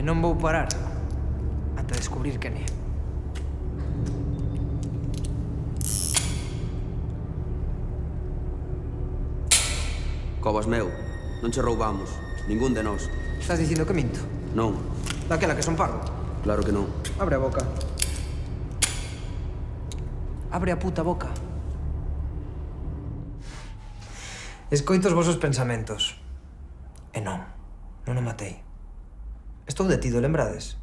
E non vou parar ata descubrir quen é. Cobas meu, non che roubamos. Ningún de nós. Estás dicindo que minto? Non, Daquela que son parvo. claro que non. Abre a boca. Abre a puta boca. Escoito os vosos pensamentos. E non o matei. Estou detido, lembrades?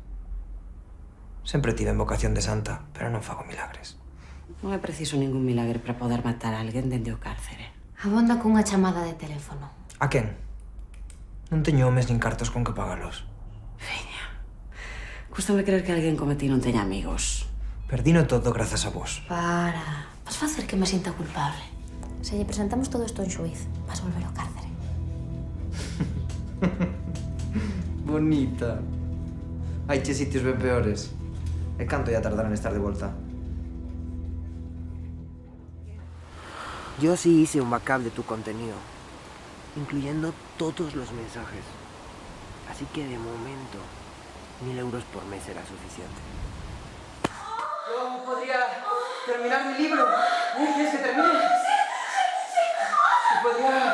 Sempre tiven vocación de santa, pero non fago milagres. Non é preciso ningún milagre para poder matar a alguén dende o cárcere. Abonda cunha chamada de teléfono. A quen? Non teño homes nin cartos con que pagalos. Veña. Cústame creer que alguén como ti non teña amigos. Perdino todo grazas a vos. Para. Vas facer que me sinta culpable. Se lle presentamos todo isto en xuiz, vas volver ao cárcere. Bonita. Hai che sitios ben peores. E canto ia tardar en estar de volta? Yo sí hice un backup de tu contenido, incluyendo todos los mensajes. Así que de momento, 1.000 euros por mes será suficiente. Yo podría terminar mi libro. ¿Quieres que termine? Sí. Podría